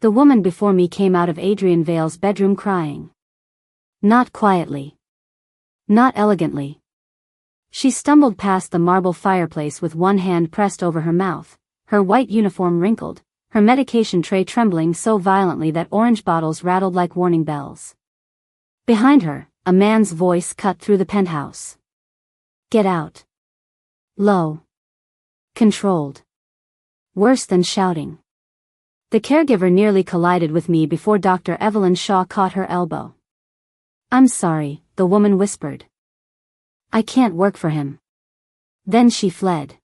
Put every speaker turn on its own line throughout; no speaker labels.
The woman before me came out of Adrian Vale's bedroom crying. Not quietly. Not elegantly. She stumbled past the marble fireplace with one hand pressed over her mouth, her white uniform wrinkled, her medication tray trembling so violently that orange bottles rattled like warning bells. Behind her, a man's voice cut through the penthouse. Get out. Low. Controlled. Worse than shouting. The caregiver nearly collided with me before Dr. Evelyn Shaw caught her elbow. I'm sorry, the woman whispered. I can't work for him. Then she fled.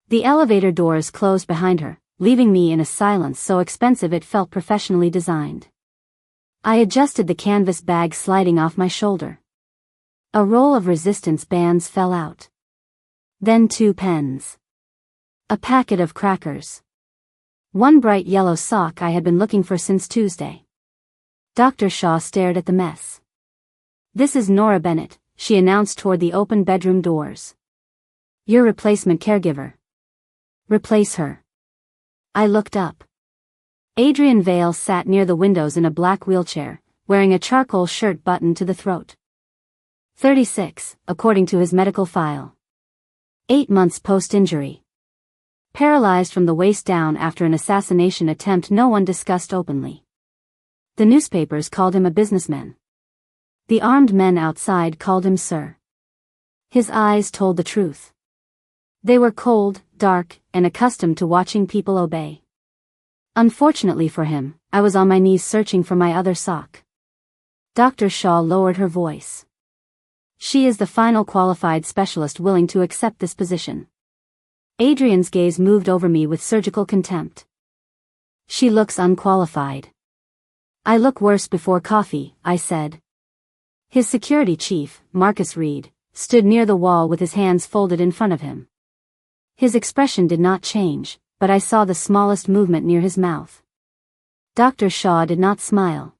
The elevator doors closed behind her, leaving me in a silence so expensive it felt professionally designed. I adjusted the canvas bag sliding off my shoulder. A roll of resistance bands fell out. Then 2 pens. A packet of crackers. One bright yellow sock I had been looking for since Tuesday. Dr. Shaw stared at the mess. This is Nora Bennett, she announced toward the open bedroom doors. Your replacement caregiver. Replace her. I looked up. Adrian Vale sat near the windows in a black wheelchair, wearing a charcoal shirt buttoned to the throat. 36, according to his medical file. 8 months post-injury. Paralyzed from the waist down after an assassination attempt no one discussed openly. The newspapers called him a businessman. The armed men outside called him Sir. His eyes told the truth. They were cold, dark, and accustomed to watching people obey. Unfortunately for him, I was on my knees searching for my other sock. Dr. Shaw lowered her voice. She is the final qualified specialist willing to accept this position. Adrian's gaze moved over me with surgical contempt. She looks unqualified. I look worse before coffee, I said. His security chief, Marcus Reed, stood near the wall with his hands folded in front of him. His expression did not change, but I saw the smallest movement near his mouth. Dr. Shaw did not smile.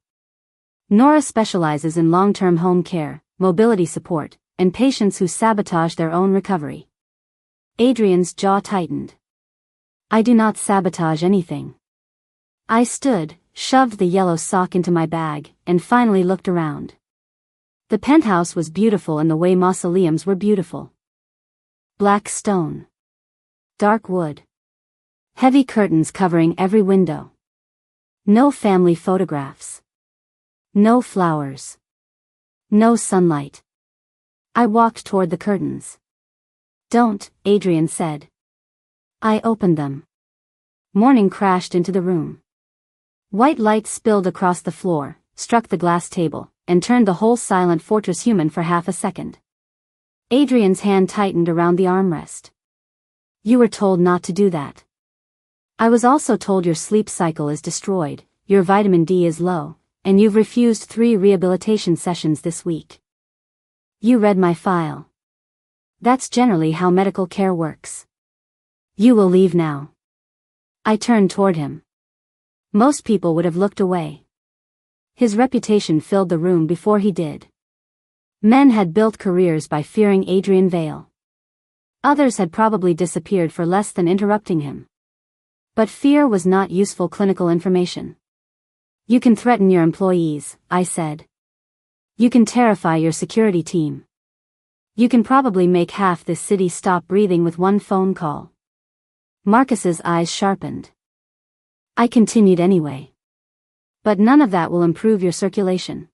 Nora specializes in long-term home care, mobility support, and patients who sabotage their own recovery. Adrian's jaw tightened. I do not sabotage anything. I stood, shoved the yellow sock into my bag, and finally looked around. The penthouse was beautiful in the way mausoleums were beautiful. Black stone. Dark wood. Heavy curtains covering every window. No family photographs. No flowers. No sunlight. I walked toward the curtains. Don't, Adrian said. I opened them. Morning crashed into the room. White light spilled across the floor, struck the glass table, and turned the whole silent fortress human for half a second. Adrian's hand tightened around the armrest. You were told not to do that. I was also told your sleep cycle is destroyed, your vitamin D is low, and you've refused 3 rehabilitation sessions this week. You read my file. That's generally how medical care works. You will leave now. I turned toward him. Most people would have looked away. His reputation filled the room before he did. Men had built careers by fearing Adrian Vale. Others had probably disappeared for less than interrupting him. But fear was not useful clinical information. You can threaten your employees, I said. You can terrify your security team. You can probably make half this city stop breathing with one phone call. Marcus's eyes sharpened. I continued anyway. But none of that will improve your circulation.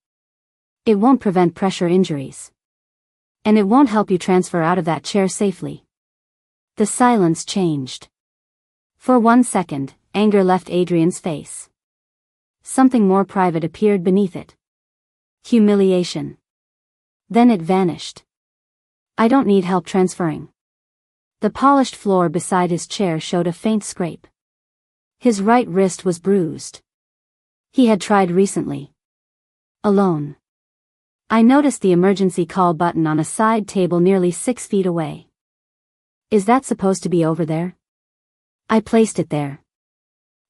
It won't prevent pressure injuries. And it won't help you transfer out of that chair safely. The silence changed. For 1 second, anger left Adrian's face. Something more private appeared beneath it. Humiliation. Then it vanished. I don't need help transferring. The polished floor beside his chair showed a faint scrape. His right wrist was bruised. He had tried recently. Alone. I noticed the emergency call button on a side table nearly 6 feet away. Is that supposed to be over there? I placed it there.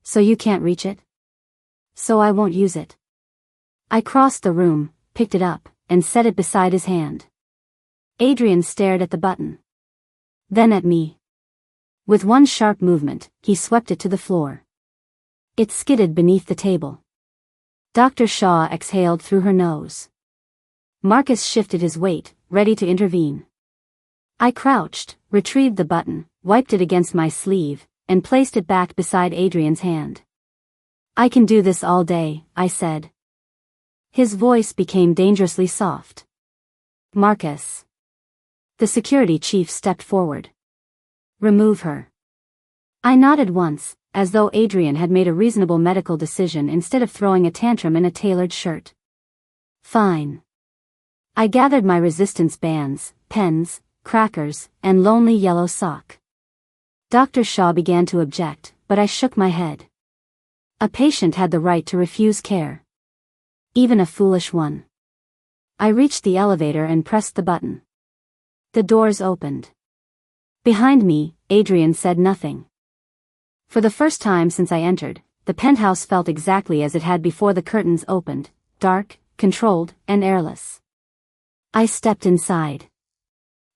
So you can't reach it? So I won't use it. I crossed the room, picked it up, and set it beside his hand. Adrian stared at the button. Then at me. With one sharp movement, he swept it to the floor. It skidded beneath the table. Dr. Shaw exhaled through her nose. Marcus shifted his weight, ready to intervene. I crouched, retrieved the button, wiped it against my sleeve, and placed it back beside Adrian's hand. I can do this all day, I said. His voice became dangerously soft. Marcus. The security chief stepped forward. Remove her. I nodded once, as though Adrian had made a reasonable medical decision instead of throwing a tantrum in a tailored shirt. Fine. I gathered my resistance bands, pens, crackers, and lonely yellow sock. Dr. Shaw began to object, but I shook my head. A patient had the right to refuse care. Even a foolish one. I reached the elevator and pressed the button. The doors opened. Behind me, Adrian said nothing. For the first time since I entered, the penthouse felt exactly as it had before the curtains opened, dark, controlled, and airless. I stepped inside.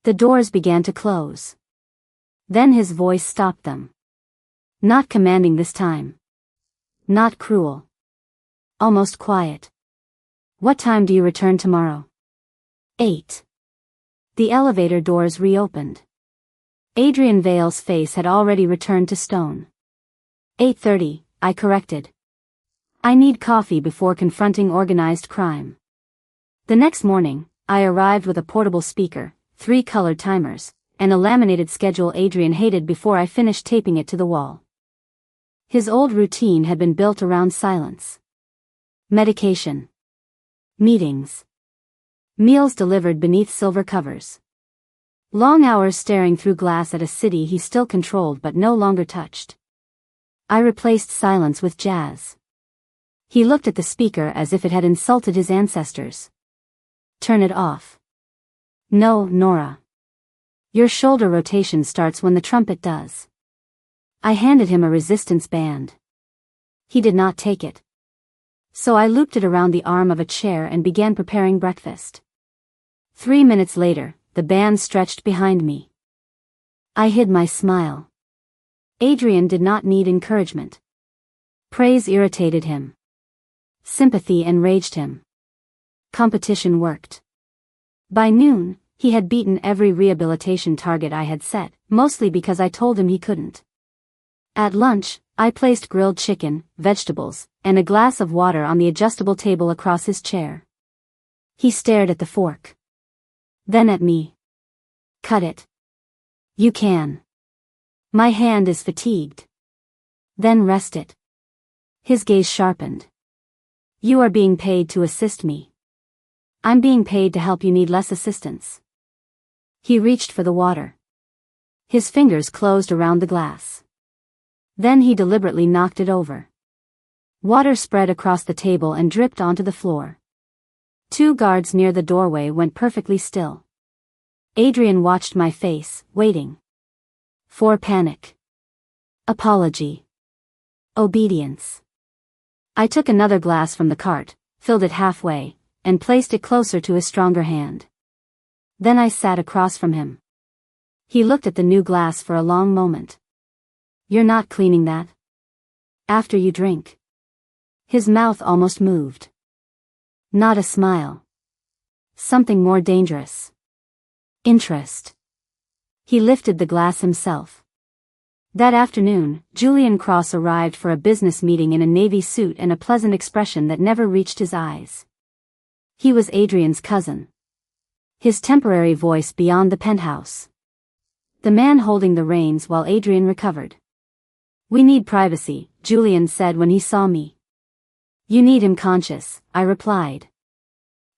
The doors began to close. Then his voice stopped them. Not commanding this time. Not cruel. Almost quiet. What time do you return tomorrow? 8. The elevator doors reopened. Adrian Vale's face had already returned to stone. 8:30, I corrected. I need coffee before confronting organized crime. The next morning, I arrived with a portable speaker, 3 colored timers, and a laminated schedule Adrian hated before I finished taping it to the wall. His old routine had been built around silence. Medication. Meetings. Meals delivered beneath silver covers. Long hours staring through glass at a city he still controlled but no longer touched. I replaced silence with jazz. He looked at the speaker as if it had insulted his ancestors. Turn it off. No, Nora. Your shoulder rotation starts when the trumpet does. I handed him a resistance band. He did not take it. So I looped it around the arm of a chair and began preparing breakfast. 3 minutes later, the band stretched behind me. I hid my smile. Adrian did not need encouragement. Praise irritated him. Sympathy enraged him. Competition worked. By noon, he had beaten every rehabilitation target I had set, mostly because I told him he couldn't. At lunch, I placed grilled chicken, vegetables, and a glass of water on the adjustable table across his chair. He stared at the fork. Then at me. Cut it. You can. My hand is fatigued. Then rest it. His gaze sharpened. You are being paid to assist me. I'm being paid to help you need less assistance. He reached for the water. His fingers closed around the glass. Then he deliberately knocked it over. Water spread across the table and dripped onto the floor. 2 guards near the doorway went perfectly still. Adrian watched my face, waiting. For panic. Apology. Obedience. I took another glass from the cart, filled it halfway, and placed it closer to his stronger hand. Then I sat across from him. He looked at the new glass for a long moment. You're not cleaning that? After you drink. His mouth almost moved. Not a smile. Something more dangerous. Interest. He lifted the glass himself. That afternoon, Julian Cross arrived for a business meeting in a navy suit and a pleasant expression that never reached his eyes. He was Adrian's cousin. His temporary voice beyond the penthouse. The man holding the reins while Adrian recovered. We need privacy, Julian said when he saw me. You need him conscious, I replied.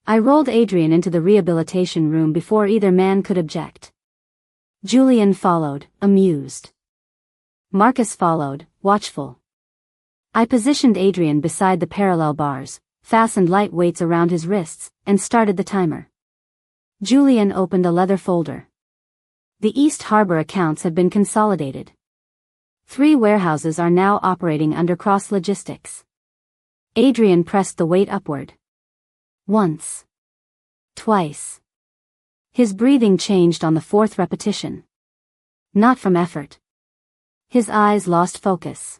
I rolled Adrian into the rehabilitation room before either man could object. Julian followed, amused. Marcus followed, watchful. I positioned Adrian beside the parallel bars, fastened light weights around his wrists, and started the timer. Julian opened a leather folder. The East Harbor accounts had been consolidated. 3 warehouses are now operating under Cross Logistics. Adrian pressed the weight upward. Once. Twice. His breathing changed on the 4th repetition. Not from effort. His eyes lost focus.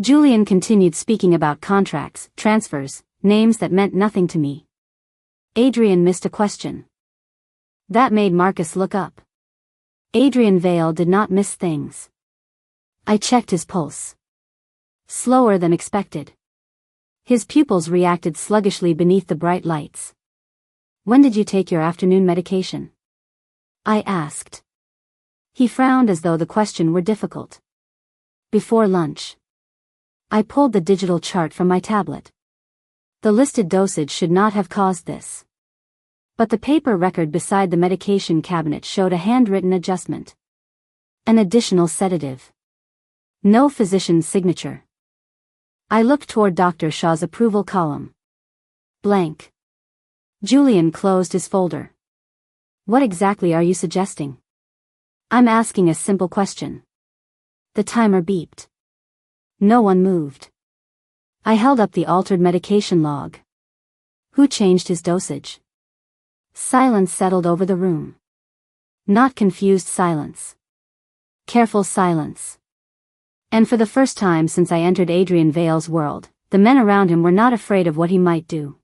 Julian continued speaking about contracts, transfers, names that meant nothing to me. Adrian missed a question. That made Marcus look up. Adrian Vale did not miss things. I checked his pulse. Slower than expected. His pupils reacted sluggishly beneath the bright lights. When did you take your afternoon medication? I asked. He frowned as though the question were difficult. Before lunch. I pulled the digital chart from my tablet. The listed dosage should not have caused this. But the paper record beside the medication cabinet showed a handwritten adjustment. An additional sedative. No physician's signature. I looked toward Dr. Shaw's approval column. Blank. Julian closed his folder. What exactly are you suggesting? I'm asking a simple question. The timer beeped. No one moved. I held up the altered medication log. Who changed his dosage? Silence settled over the room. Not confused silence. Careful silence. And for the first time since I entered Adrian Vale's world, the men around him were not afraid of what he might do.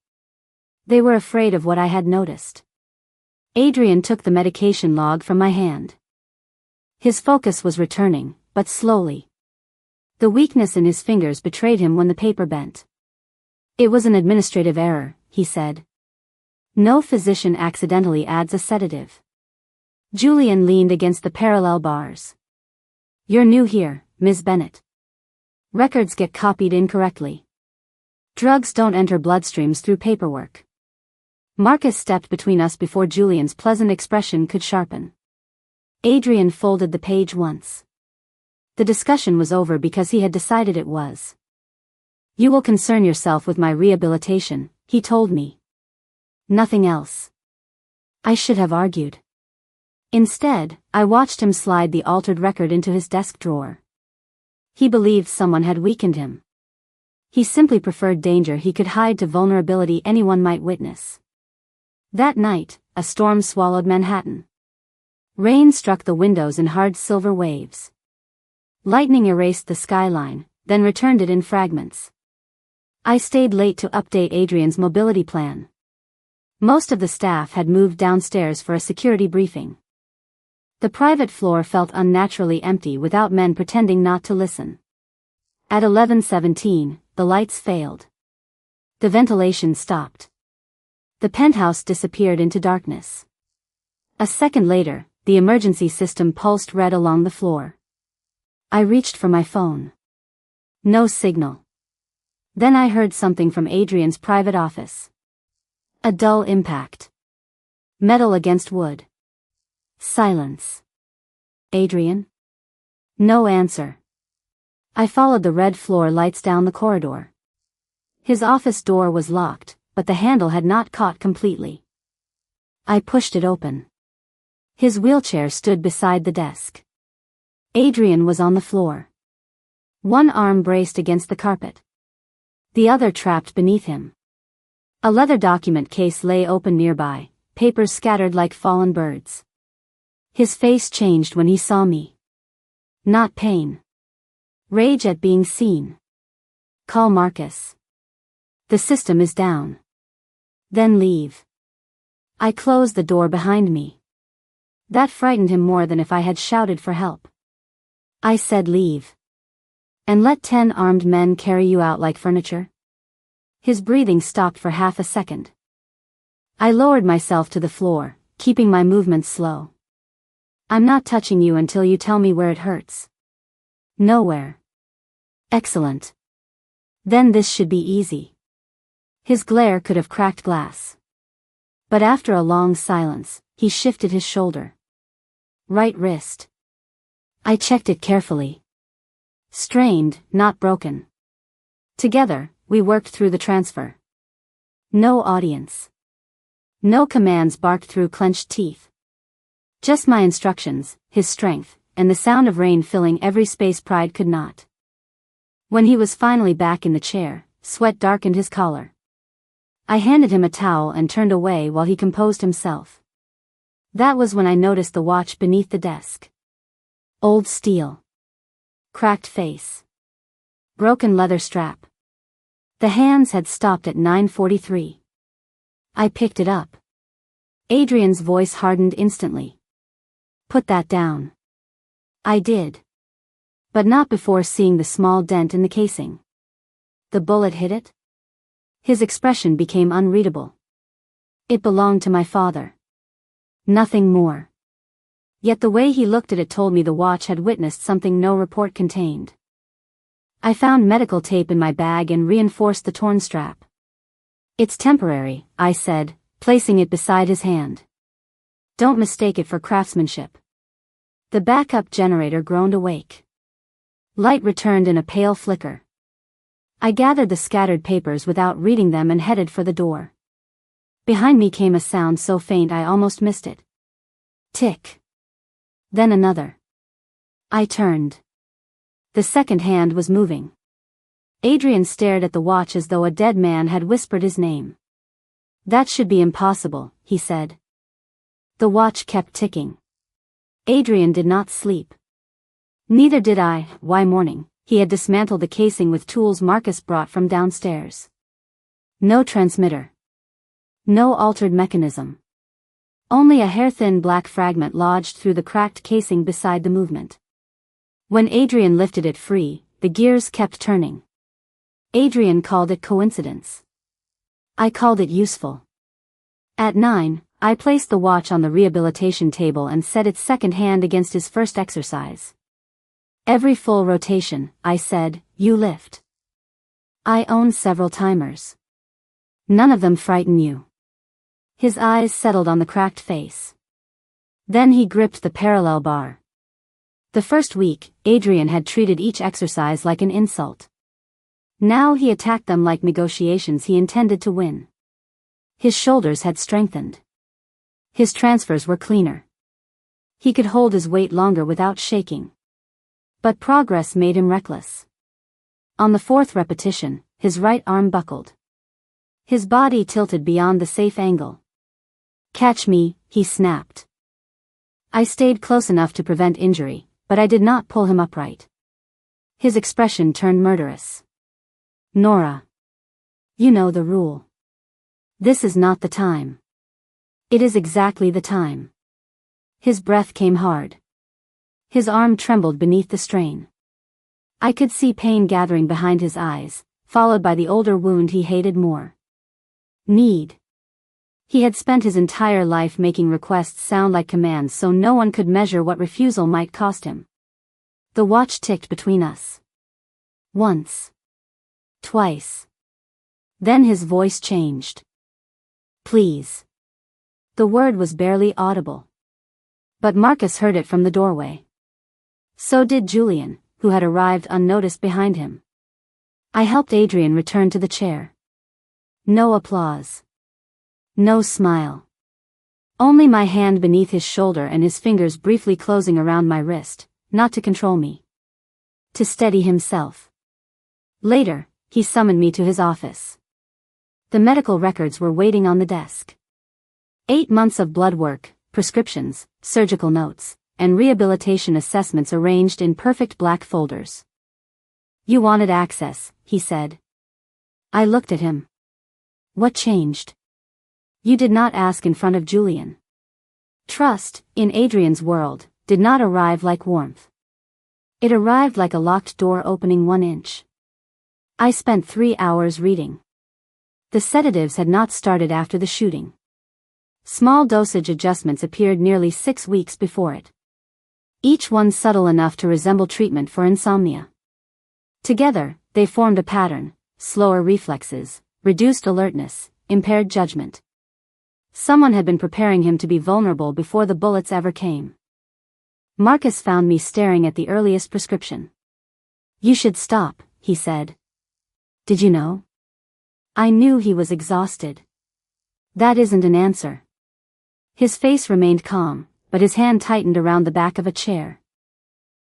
They were afraid of what I had noticed. Adrian took the medication log from my hand. His focus was returning, but slowly. The weakness in his fingers betrayed him when the paper bent. It was an administrative error, he said. No physician accidentally adds a sedative. Julian leaned against the parallel bars. You're new here, Ms. Bennett. Records get copied incorrectly. Drugs don't enter bloodstreams through paperwork. Marcus stepped between us before Julian's pleasant expression could sharpen. Adrian folded the page once. The discussion was over because he had decided it was. You will concern yourself with my rehabilitation, he told me. Nothing else. I should have argued. Instead, I watched him slide the altered record into his desk drawer. He believed someone had weakened him. He simply preferred danger he could hide to vulnerability anyone might witness. That night, a storm swallowed Manhattan. Rain struck the windows in hard silver waves. Lightning erased the skyline, then returned it in fragments. I stayed late to update Adrian's mobility plan. Most of the staff had moved downstairs for a security briefing. The private floor felt unnaturally empty without men pretending not to listen. At 11:17, the lights failed. The ventilation stopped. The penthouse disappeared into darkness. A second later, the emergency system pulsed red along the floor. I reached for my phone. No signal. Then I heard something from Adrian's private office. A dull impact. Metal against wood. Silence. Adrian? No answer. I followed the red floor lights down the corridor. His office door was locked, but the handle had not caught completely. I pushed it open. His wheelchair stood beside the desk. Adrian was on the floor. One arm braced against the carpet. The other trapped beneath him. A leather document case lay open nearby, papers scattered like fallen birds. His face changed when he saw me. Not pain. Rage at being seen. Call Marcus. The system is down. Then leave. I closed the door behind me. That frightened him more than if I had shouted for help. I said leave. And let 10 armed men carry you out like furniture? His breathing stopped for half a second. I lowered myself to the floor, keeping my movements slow. I'm not touching you until you tell me where it hurts. Nowhere. Excellent. Then this should be easy. His glare could have cracked glass. But after a long silence, he shifted his shoulder. Right wrist. I checked it carefully. Strained, not broken. Together, we worked through the transfer. No audience. No commands barked through clenched teeth. Just my instructions, his strength, and the sound of rain filling every space pride could not. When he was finally back in the chair, sweat darkened his collar. I handed him a towel and turned away while he composed himself. That was when I noticed the watch beneath the desk. Old steel. Cracked face. Broken leather strap. The hands had stopped at 9:43. I picked it up. Adrian's voice hardened instantly. Put that down. I did. But not before seeing the small dent in the casing. The bullet hit it? His expression became unreadable. It belonged to my father. Nothing more. Yet the way he looked at it told me the watch had witnessed something no report contained. I found medical tape in my bag and reinforced the torn strap. It's temporary, I said, placing it beside his hand. Don't mistake it for craftsmanship. The backup generator groaned awake. Light returned in a pale flicker. I gathered the scattered papers without reading them and headed for the door. Behind me came a sound so faint I almost missed it. Tick. Then another. I turned. The second hand was moving. Adrian stared at the watch as though a dead man had whispered his name. That should be impossible, he said. The watch kept ticking. Adrian did not sleep. Neither did I. Why morning? He had dismantled the casing with tools Marcus brought from downstairs. No transmitter. No altered mechanism. Only a hair-thin black fragment lodged through the cracked casing beside the movement. When Adrian lifted it free, the gears kept turning. Adrian called it coincidence. I called it useful. At 9, I placed the watch on the rehabilitation table and set its second hand against his first exercise. Every full rotation, I said, you lift. I own several timers. None of them frighten you. His eyes settled on the cracked face. Then he gripped the parallel bar. The first week, Adrian had treated each exercise like an insult. Now he attacked them like negotiations he intended to win. His shoulders had strengthened. His transfers were cleaner. He could hold his weight longer without shaking. But progress made him reckless. On the fourth repetition, his right arm buckled. His body tilted beyond the safe angle. Catch me, he snapped. I stayed close enough to prevent injury, but I did not pull him upright. His expression turned murderous. Nora. You know the rule. This is not the time. It is exactly the time. His breath came hard. His arm trembled beneath the strain. I could see pain gathering behind his eyes, followed by the older wound he hated more. Need. He had spent his entire life making requests sound like commands so no one could measure what refusal might cost him. The watch ticked between us. Once. Twice. Then his voice changed. Please. The word was barely audible. But Marcus heard it from the doorway. So did Julian, who had arrived unnoticed behind him. I helped Adrian return to the chair. No applause. No smile. Only my hand beneath his shoulder and his fingers briefly closing around my wrist, not to control me. To steady himself. Later, he summoned me to his office. The medical records were waiting on the desk. 8 months of blood work, prescriptions, surgical notes, and rehabilitation assessments arranged in perfect black folders. You wanted access, he said. I looked at him. What changed? You did not ask in front of Julian. Trust, in Adrian's world, did not arrive like warmth. It arrived like a locked door opening 1 inch. I spent 3 hours reading. The sedatives had not started after the shooting. Small dosage adjustments appeared nearly 6 weeks before it. Each one subtle enough to resemble treatment for insomnia. Together, they formed a pattern: slower reflexes, reduced alertness, impaired judgment. Someone had been preparing him to be vulnerable before the bullets ever came. Marcus found me staring at the earliest prescription. You should stop, he said. Did you know? I knew he was exhausted. That isn't an answer. His face remained calm, but his hand tightened around the back of a chair.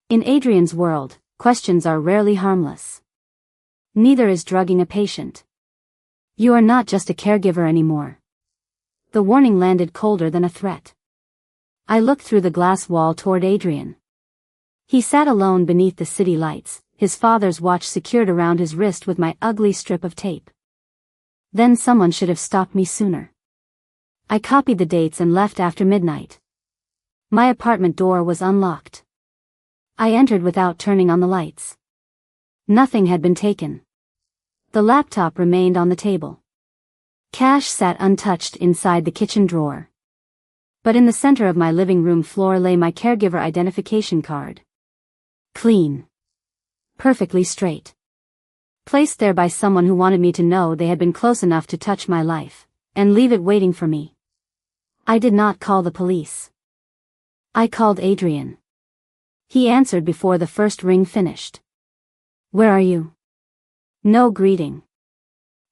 In Adrian's world, questions are rarely harmless. Neither is drugging a patient. You are not just a caregiver anymore. The warning landed colder than a threat. I looked through the glass wall toward Adrian. He sat alone beneath the city lights, his father's watch secured around his wrist with my ugly strip of tape. Then someone should have stopped me sooner. I copied the dates and left after midnight. My apartment door was unlocked. I entered without turning on the lights. Nothing had been taken. The laptop remained on the table. Cash sat untouched inside the kitchen drawer. But in the center of my living room floor lay my caregiver identification card. Clean. Perfectly straight. Placed there by someone who wanted me to know they had been close enough to touch my life, and leave it waiting for me. I did not call the police. I called Adrian. He answered before the first ring finished. Where are you? No greeting.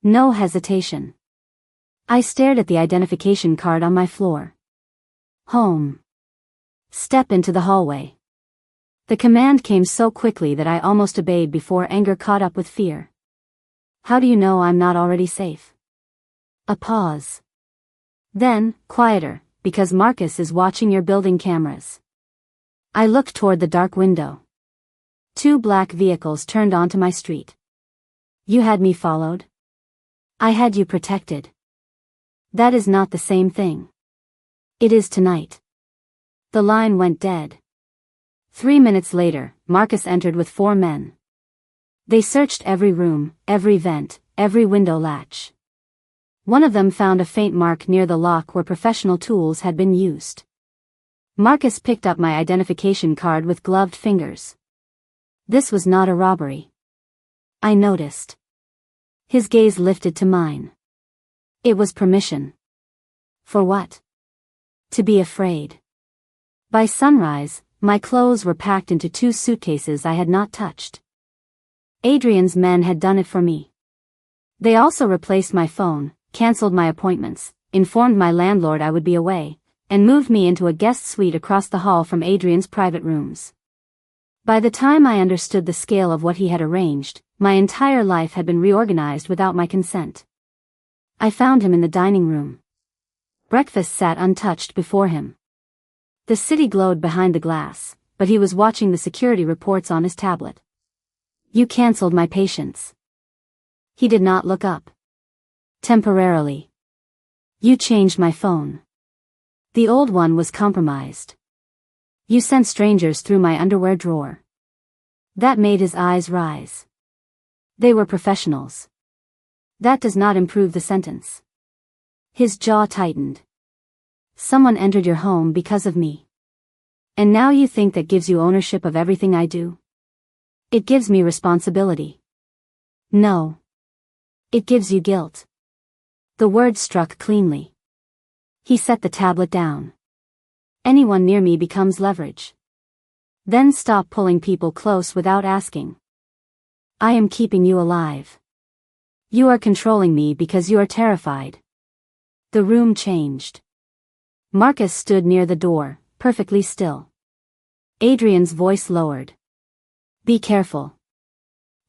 No hesitation. I stared at the identification card on my floor. Home. Step into the hallway. The command came so quickly that I almost obeyed before anger caught up with fear. How do you know I'm not already safe? A pause. Then, quieter, because Marcus is watching your building cameras. I looked toward the dark window. 2 black vehicles turned onto my street. You had me followed. I had you protected. That is not the same thing. It is tonight. The line went dead. 3 minutes later, Marcus entered with 4 men. They searched every room, every vent, every window latch. One of them found a faint mark near the lock where professional tools had been used. Marcus picked up my identification card with gloved fingers. This was not a robbery. I noticed. His gaze lifted to mine. It was permission. For what? To be afraid. By sunrise, my clothes were packed into 2 suitcases I had not touched. Adrian's men had done it for me. They also replaced my phone, cancelled my appointments, informed my landlord I would be away, and moved me into a guest suite across the hall from Adrian's private rooms. By the time I understood the scale of what he had arranged, my entire life had been reorganized without my consent. I found him in the dining room. Breakfast sat untouched before him. The city glowed behind the glass, but he was watching the security reports on his tablet. You cancelled my patience. He did not look up. Temporarily. You changed my phone. The old one was compromised. You sent strangers through my underwear drawer. That made his eyes rise. They were professionals. That does not improve the sentence. His jaw tightened. Someone entered your home because of me. And now you think that gives you ownership of everything I do? It gives me responsibility. No. It gives you guilt. The word struck cleanly. He set the tablet down. Anyone near me becomes leverage. Then stop pulling people close without asking. I am keeping you alive. You are controlling me because you are terrified. The room changed. Marcus stood near the door, perfectly still. Adrian's voice lowered. Be careful.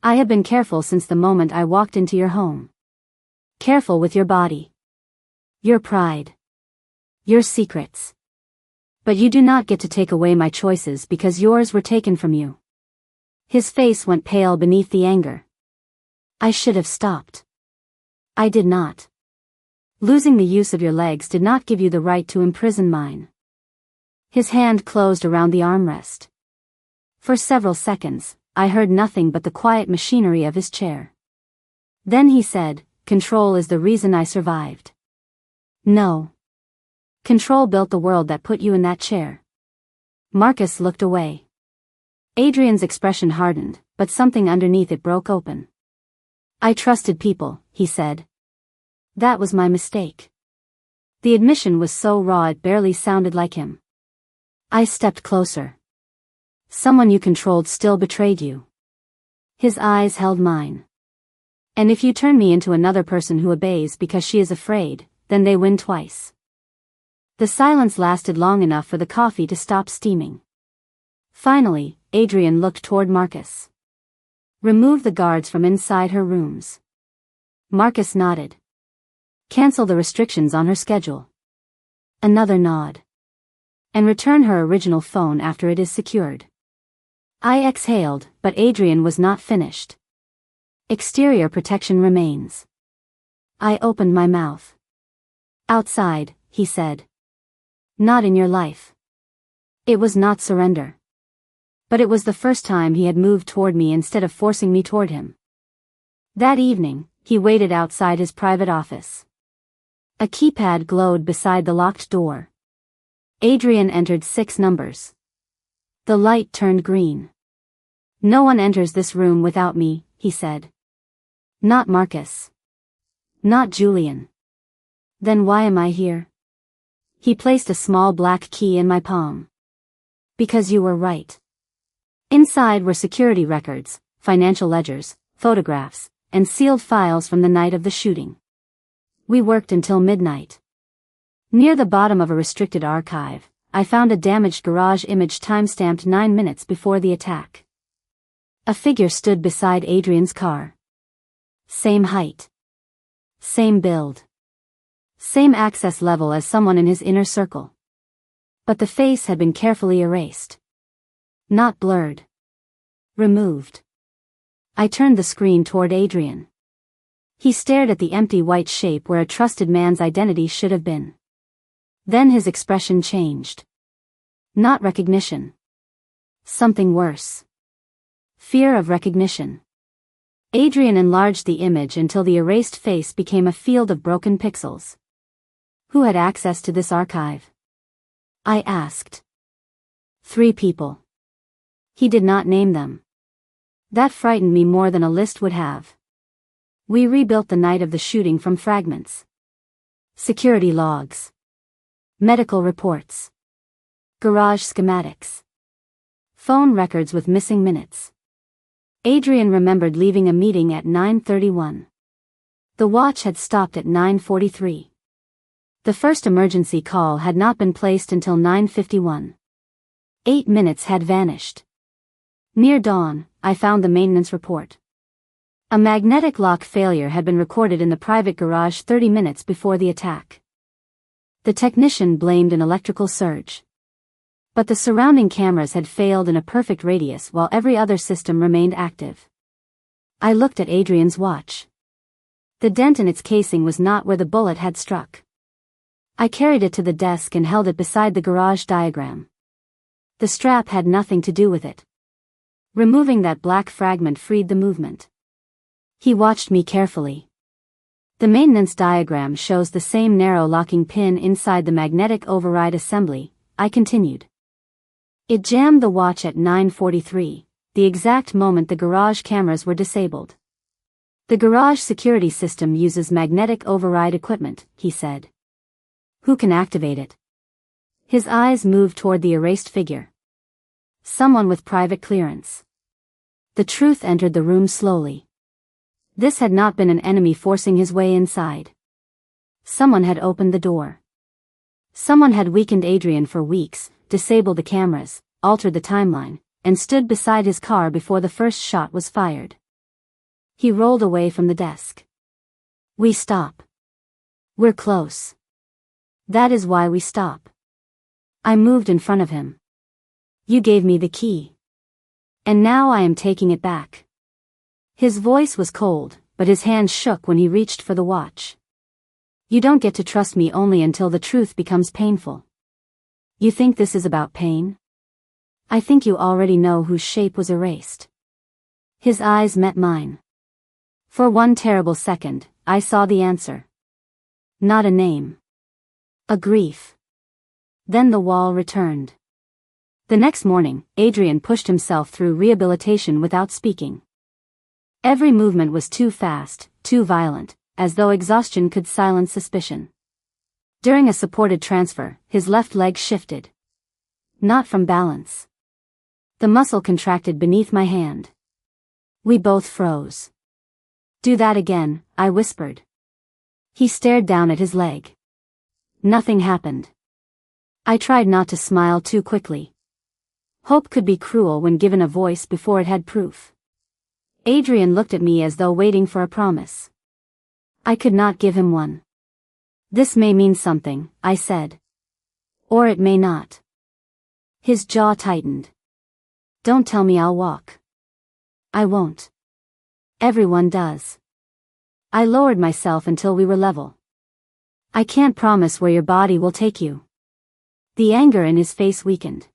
I have been careful since the moment I walked into your home. Careful with your body. Your pride. Your secrets. But you do not get to take away my choices because yours were taken from you. His face went pale beneath the anger. I should have stopped. I did not. Losing the use of your legs did not give you the right to imprison mine. His hand closed around the armrest. For several seconds, I heard nothing but the quiet machinery of his chair. Then he said, Control is the reason I survived. No. Control built the world that put you in that chair. Marcus looked away. Adrian's expression hardened, but something underneath it broke open. I trusted people, he said. That was my mistake. The admission was so raw it barely sounded like him. I stepped closer. Someone you controlled still betrayed you. His eyes held mine. And if you turn me into another person who obeys because she is afraid, then they win twice. The silence lasted long enough for the coffee to stop steaming. Finally, Adrian looked toward Marcus. Remove the guards from inside her rooms. Marcus nodded. Cancel the restrictions on her schedule. Another nod. And return her original phone after it is secured. I exhaled, but Adrian was not finished. Exterior protection remains. I opened my mouth. Outside, he said. Not in your life. It was not surrender. But it was the first time he had moved toward me instead of forcing me toward him. That evening, he waited outside his private office. A keypad glowed beside the locked door. Adrian entered 6 numbers. The light turned green. No one enters this room without me, he said. Not Marcus. Not Julian. Then why am I here? He placed a small black key in my palm. Because you were right. Inside were security records, financial ledgers, photographs, and sealed files from the night of the shooting. We worked until midnight. Near the bottom of a restricted archive, I found a damaged garage image timestamped 9 minutes before the attack. A figure stood beside Adrian's car. Same height. Same build. Same access level as someone in his inner circle. But the face had been carefully erased. Not blurred. Removed. I turned the screen toward Adrian. He stared at the empty white shape where a trusted man's identity should have been. Then his expression changed. Not recognition. Something worse. Fear of recognition. Adrian enlarged the image until the erased face became a field of broken pixels. Who had access to this archive? I asked. 3 people. He did not name them. That frightened me more than a list would have. We rebuilt the night of the shooting from fragments. Security logs. Medical reports. Garage schematics. Phone records with missing minutes. Adrian remembered leaving a meeting at 9:31. The watch had stopped at 9:43. The first emergency call had not been placed until 9:51. 8 minutes had vanished. Near dawn, I found the maintenance report. A magnetic lock failure had been recorded in the private garage 30 minutes before the attack. The technician blamed an electrical surge. But the surrounding cameras had failed in a perfect radius while every other system remained active. I looked at Adrian's watch. The dent in its casing was not where the bullet had struck. I carried it to the desk and held it beside the garage diagram. The strap had nothing to do with it. Removing that black fragment freed the movement. He watched me carefully. The maintenance diagram shows the same narrow locking pin inside the magnetic override assembly, I continued. It jammed the watch at 9:43, the exact moment the garage cameras were disabled. The garage security system uses magnetic override equipment, he said. Who can activate it? His eyes moved toward the erased figure. Someone with private clearance. The truth entered the room slowly. This had not been an enemy forcing his way inside. Someone had opened the door. Someone had weakened Adrian for weeks, disabled the cameras, altered the timeline, and stood beside his car before the first shot was fired. He rolled away from the desk. We stop. We're close. That is why we stop. I moved in front of him. You gave me the key. And now I am taking it back. His voice was cold, but his hand shook when he reached for the watch. You don't get to trust me only until the truth becomes painful. You think this is about pain? I think you already know whose shape was erased. His eyes met mine. For one terrible second, I saw the answer. Not a name. A grief. Then the wall returned. The next morning, Adrian pushed himself through rehabilitation without speaking. Every movement was too fast, too violent, as though exhaustion could silence suspicion. During a supported transfer, his left leg shifted. Not from balance. The muscle contracted beneath my hand. We both froze. Do that again, I whispered. He stared down at his leg. Nothing happened. I tried not to smile too quickly. Hope could be cruel when given a voice before it had proof. Adrian looked at me as though waiting for a promise. I could not give him one. This may mean something, I said. Or it may not. His jaw tightened. Don't tell me I'll walk. I won't. Everyone does. I lowered myself until we were level. I can't promise where your body will take you. The anger in his face weakened.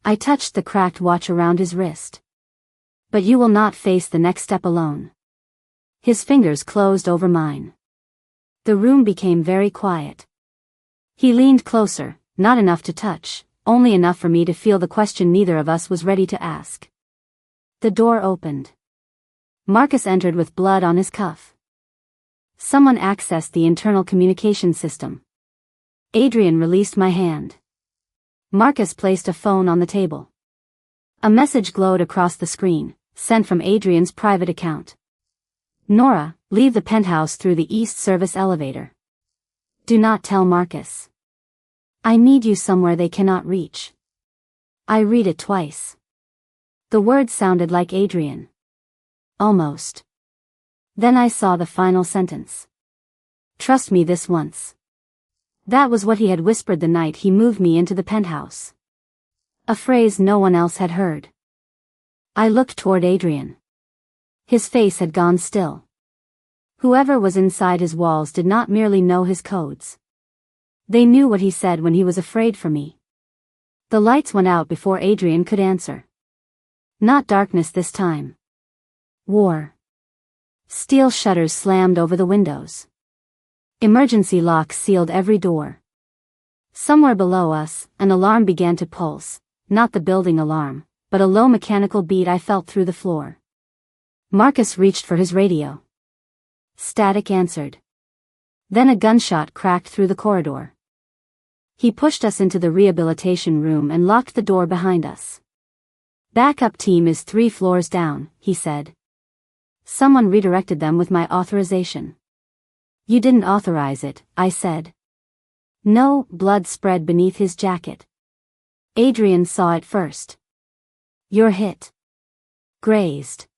I touched the cracked watch around his wrist. But you will not face the next step alone. His fingers closed over mine. The room became very quiet. He leaned closer, not enough to touch, only enough for me to feel the question neither of us was ready to ask. The door opened. Marcus entered with blood on his cuff. Someone accessed the internal communication system. Adrian released my hand. Marcus placed a phone on the table. A message glowed across the screen, sent from Adrian's private account. Nora, leave the penthouse through the East Service elevator. Do not tell Marcus. I need you somewhere they cannot reach. I read it twice. The words sounded like Adrian. Almost. Then I saw the final sentence. Trust me this once. That was what he had whispered the night he moved me into the penthouse. A phrase no one else had heard. I looked toward Adrian. His face had gone still. Whoever was inside his walls did not merely know his codes. They knew what he said when he was afraid for me. The lights went out before Adrian could answer. Not darkness this time. War. Steel shutters slammed over the windows. Emergency locks sealed every door. Somewhere below us, an alarm began to pulse, not the building alarm, but a low mechanical beat I felt through the floor. Marcus reached for his radio. Static answered. Then a gunshot cracked through the corridor. He pushed us into the rehabilitation room and locked the door behind us. Backup team is 3 floors down, he said. Someone redirected them with my authorization. You didn't authorize it, I said. No, blood spread beneath his jacket. Adrian saw it first. You're hit. Grazed.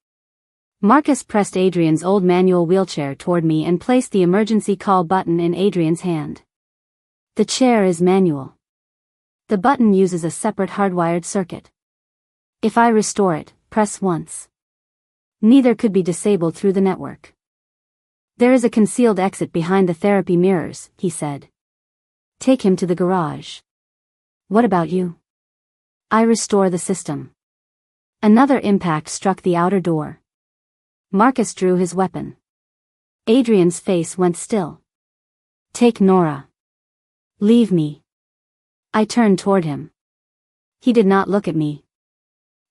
Marcus pressed Adrian's old manual wheelchair toward me and placed the emergency call button in Adrian's hand. The chair is manual. The button uses a separate hardwired circuit. If I restore it, press once. Neither could be disabled through the network. There is a concealed exit behind the therapy mirrors, he said. Take him to the garage. What about you? I restore the system. Another impact struck the outer door. Marcus drew his weapon. Adrian's face went still. Take Nora. Leave me. I turned toward him. He did not look at me.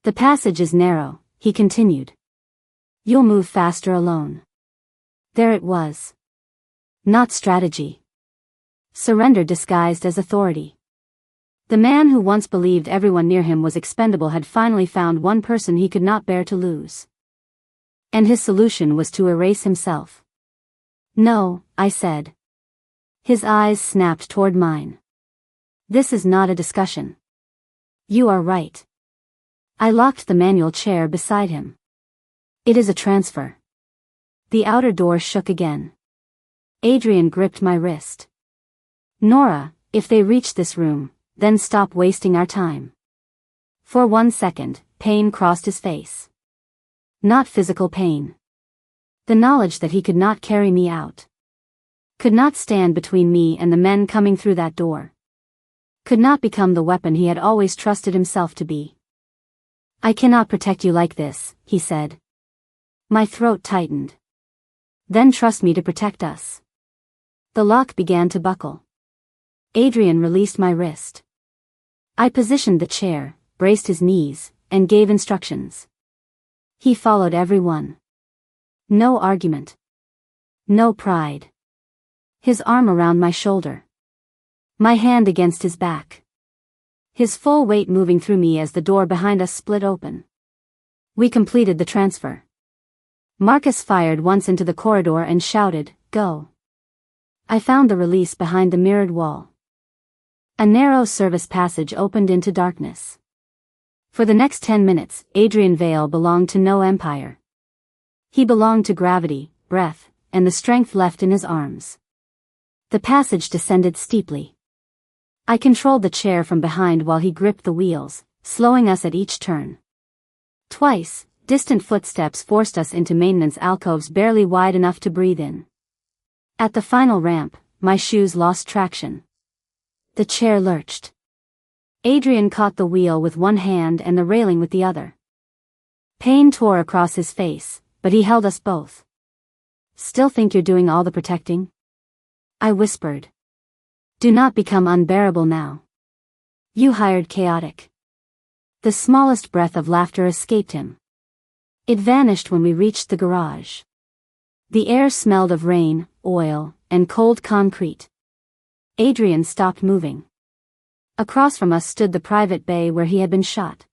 The passage is narrow, he continued. You'll move faster alone. There it was. Not strategy. Surrender disguised as authority. The man who once believed everyone near him was expendable had finally found one person he could not bear to lose. And his solution was to erase himself. No, I said. His eyes snapped toward mine. This is not a discussion. You are right. I locked the manual chair beside him. It is a transfer. The outer door shook again. Adrian gripped my wrist. Nora, if they reach this room, then stop wasting our time. For 1 second, pain crossed his face. Not physical pain. The knowledge that he could not carry me out. Could not stand between me and the men coming through that door. Could not become the weapon he had always trusted himself to be. I cannot protect you like this, he said. My throat tightened. Then trust me to protect us. The lock began to buckle. Adrian released my wrist. I positioned the chair, braced his knees, and gave instructions. He followed every one. No argument. No pride. His arm around my shoulder. My hand against his back. His full weight moving through me as the door behind us split open. We completed the transfer. Marcus fired once into the corridor and shouted, "Go." I found the release behind the mirrored wall. A narrow service passage opened into darkness. For the next 10 minutes, Adrian Vale belonged to no empire. He belonged to gravity, breath, and the strength left in his arms. The passage descended steeply. I controlled the chair from behind while he gripped the wheels, slowing us at each turn. Twice, distant footsteps forced us into maintenance alcoves barely wide enough to breathe in. At the final ramp, my shoes lost traction. The chair lurched. Adrian caught the wheel with one hand and the railing with the other. Pain tore across his face, but he held us both. "Still think you're doing all the protecting?" I whispered. "Do not become unbearable now. You hired chaotic." The smallest breath of laughter escaped him. It vanished when we reached the garage. The air smelled of rain, oil, and cold concrete. Adrian stopped moving. Across from us stood the private bay where he had been shot.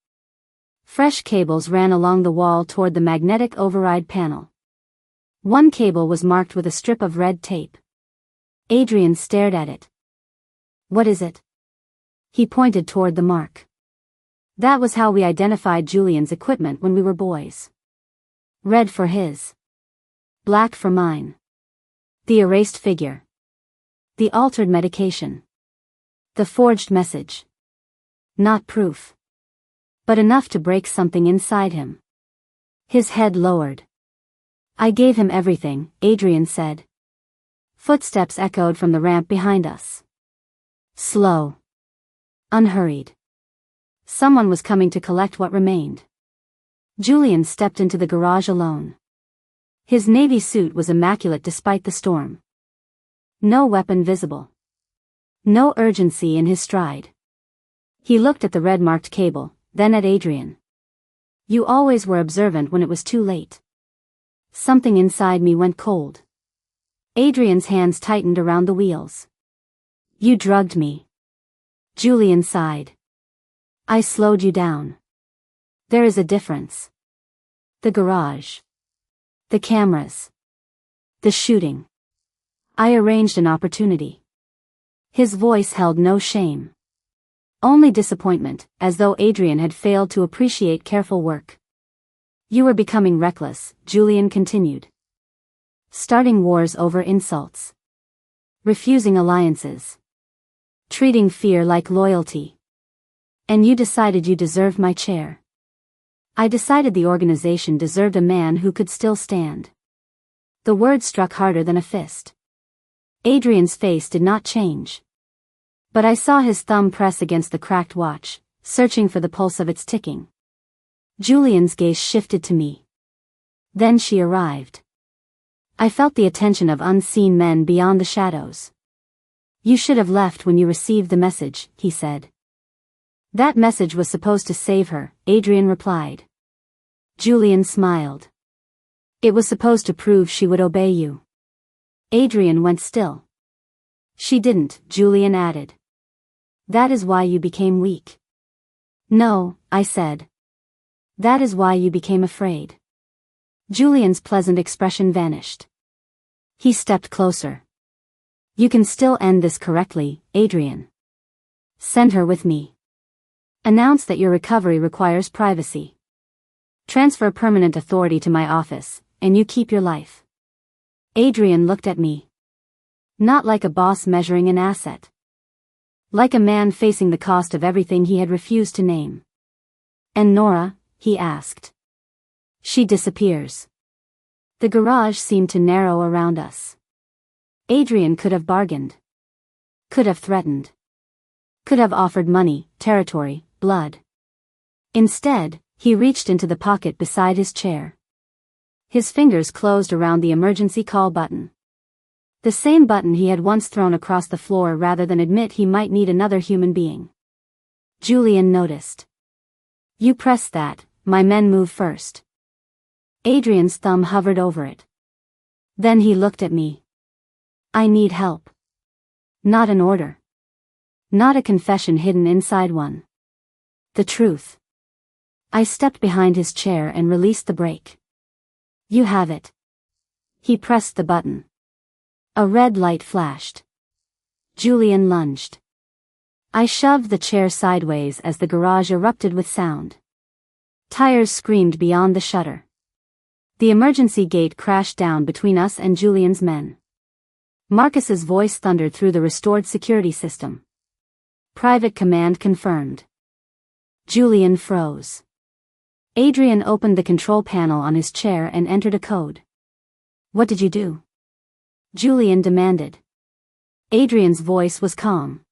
Fresh cables ran along the wall toward the magnetic override panel. One cable was marked with a strip of red tape. Adrian stared at it. "What is it?" He pointed toward the mark. That was how we identified Julian's equipment when we were boys. Red for his. Black for mine. The erased figure. The altered medication. The forged message. Not proof. But enough to break something inside him. His head lowered. "I gave him everything," Adrian said. Footsteps echoed from the ramp behind us. Slow. Unhurried. Someone was coming to collect what remained. Julian stepped into the garage alone. His navy suit was immaculate despite the storm. No weapon visible. No urgency in his stride. He looked at the red-marked cable, then at Adrian. "You always were observant when it was too late." Something inside me went cold. Adrian's hands tightened around the wheels. "You drugged me." Julian sighed. "I slowed you down. There is a difference. The garage. The cameras. The shooting. I arranged an opportunity." His voice held no shame. Only disappointment, as though Adrian had failed to appreciate careful work. "You were becoming reckless," Julian continued. "Starting wars over insults. Refusing alliances. Treating fear like loyalty. And you decided you deserved my chair. I decided the organization deserved a man who could still stand." The word struck harder than a fist. Adrian's face did not change. But I saw his thumb press against the cracked watch, searching for the pulse of its ticking. Julian's gaze shifted to me. Then she arrived. I felt the attention of unseen men beyond the shadows. "You should have left when you received the message," he said. "That message was supposed to save her," Adrian replied. Julian smiled. "It was supposed to prove she would obey you." Adrian went still. "She didn't," Julian added. "That is why you became weak." "No," I said. "That is why you became afraid." Julian's pleasant expression vanished. He stepped closer. "You can still end this correctly, Adrian. Send her with me. Announce that your recovery requires privacy. Transfer permanent authority to my office, and you keep your life." Adrian looked at me. Not like a boss measuring an asset. Like a man facing the cost of everything he had refused to name. "And Nora?" he asked. "She disappears." The garage seemed to narrow around us. Adrian could have bargained. Could have threatened. Could have offered money, territory, blood. Instead, he reached into the pocket beside his chair. His fingers closed around the emergency call button. The same button he had once thrown across the floor rather than admit he might need another human being. Julian noticed. "You press that, my men move first." Adrian's thumb hovered over it. Then he looked at me. "I need help. Not an order. Not a confession hidden inside one. The truth." I stepped behind his chair and released the brake. "You have it." He pressed the button. A red light flashed. Julian lunged. I shoved the chair sideways as the garage erupted with sound. Tires screamed beyond the shutter. The emergency gate crashed down between us and Julian's men. Marcus's voice thundered through the restored security system. "Private command confirmed." Julian froze. Adrian opened the control panel on his chair and entered a code. "What did you do?" Julian demanded. Adrian's voice was calm.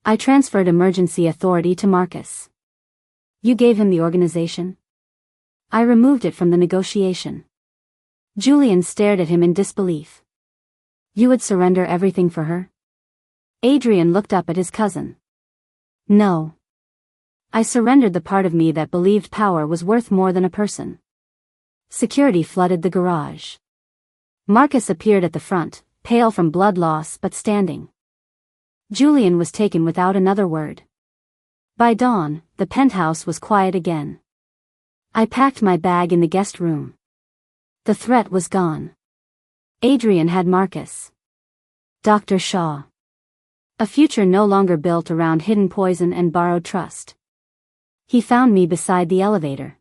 "I transferred emergency authority to Marcus." "You gave him the organization?" "I removed it from the negotiation." Julian stared at him in disbelief. "You would surrender everything for her?" Adrian looked up at his cousin. "No. I surrendered the part of me that believed power was worth more than a person." Security flooded the garage. Marcus appeared at the front, pale from blood loss but standing. Julian was taken without another word. By dawn, the penthouse was quiet again. I packed my bag in the guest room. The threat was gone. Adrian had Marcus. Dr. Shaw. A future no longer built around hidden poison and borrowed trust. He found me beside the elevator.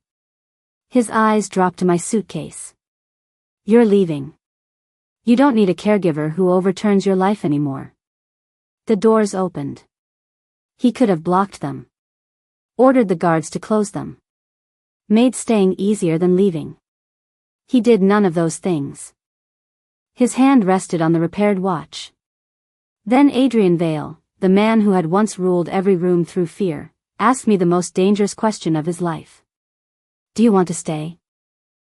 His eyes dropped to my suitcase. "You're leaving. You don't need a caregiver who overturns your life anymore." The doors opened. He could have blocked them. Ordered the guards to close them. Made staying easier than leaving. He did none of those things. His hand rested on the repaired watch. Then Adrian Vale, the man who had once ruled every room through fear, asked me the most dangerous question of his life. "Do you want to stay?"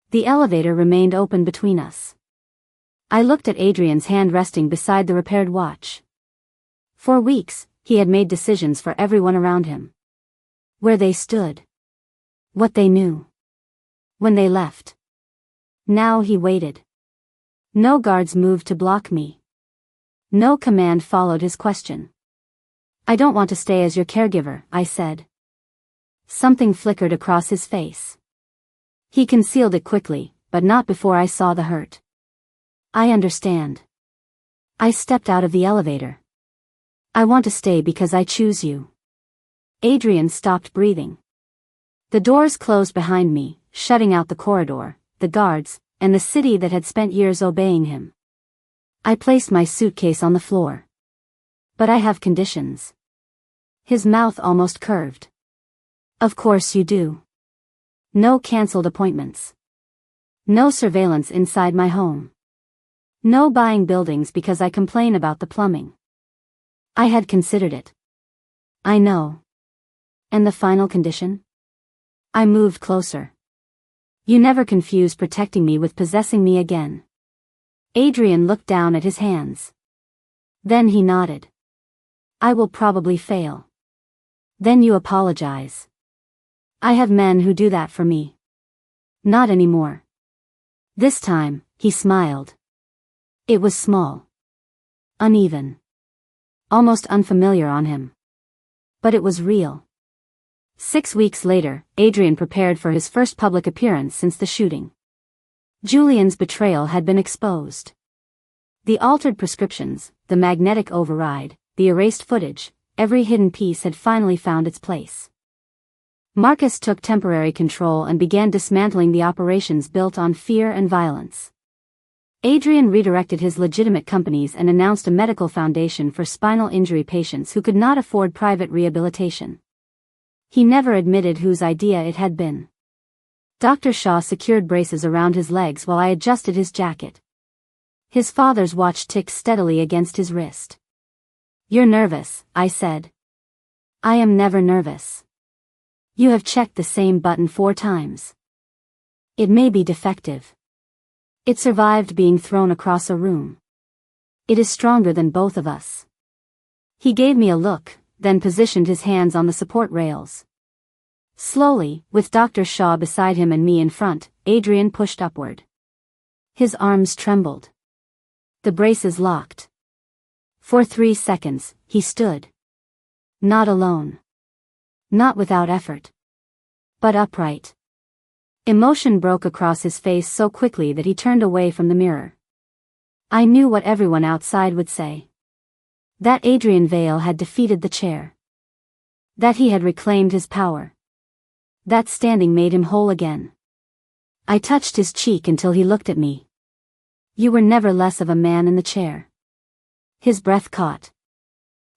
The elevator remained open between us. I looked at Adrian's hand resting beside the repaired watch. For weeks, he had made decisions for everyone around him. Where they stood. What they knew. When they left. Now he waited. No guards moved to block me. No command followed his question. "I don't want to stay as your caregiver," I said. Something flickered across his face. He concealed it quickly, but not before I saw the hurt. "I understand." I stepped out of the elevator. "I want to stay because I choose you." Adrian stopped breathing. The doors closed behind me, shutting out the corridor, the guards, and the city that had spent years obeying him. I placed my suitcase on the floor. "But I have conditions." His mouth almost curved. "Of course you do. No canceled appointments. No surveillance inside my home. No buying buildings because I complain about the plumbing." I had considered it. "I know. And the final condition?" I moved closer. "You never confuse protecting me with possessing me again." Adrian looked down at his hands. Then he nodded. "I will probably fail. Then you apologize." "I have men who do that for me." "Not anymore." This time, he smiled. It was small. Uneven. Almost unfamiliar on him. But it was real. 6 weeks later, Adrian prepared for his first public appearance since the shooting. Julian's betrayal had been exposed. The altered prescriptions, the magnetic override, the erased footage, every hidden piece had finally found its place. Marcus took temporary control and began dismantling the operations built on fear and violence. Adrian redirected his legitimate companies and announced a medical foundation for spinal injury patients who could not afford private rehabilitation. He never admitted whose idea it had been. Dr. Shaw secured braces around his legs while I adjusted his jacket. His father's watch ticked steadily against his wrist. "You're nervous," I said. "I am never nervous. You have checked the same button 4 times. It may be defective. It survived being thrown across a room. It is stronger than both of us." He gave me a look, then positioned his hands on the support rails. Slowly, with Dr. Shaw beside him and me in front, Adrian pushed upward. His arms trembled. The braces locked. For 3 seconds, he stood. Not alone. Not without effort. But upright. Emotion broke across his face so quickly that he turned away from the mirror. I knew what everyone outside would say. That Adrian Vale had defeated the chair. That he had reclaimed his power. That standing made him whole again. I touched his cheek until he looked at me. "You were never less of a man in the chair." His breath caught.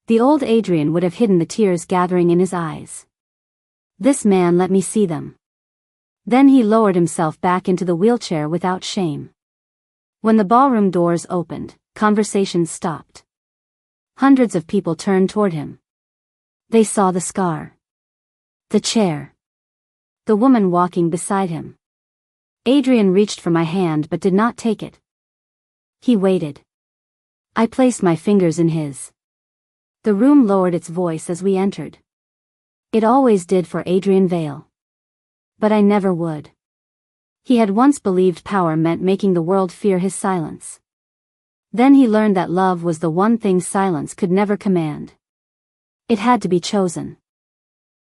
The old Adrian would have hidden the tears gathering in his eyes. This man let me see them. Then he lowered himself back into the wheelchair without shame. When the ballroom doors opened, conversations stopped. Hundreds of people turned toward him. They saw the scar. The chair. The woman walking beside him. Adrian reached for my hand but did not take it. He waited. I placed my fingers in his. The room lowered its voice as we entered. It always did for Adrian Vale. But I never would. He had once believed power meant making the world fear his silence. Then he learned that love was the one thing silence could never command. It had to be chosen.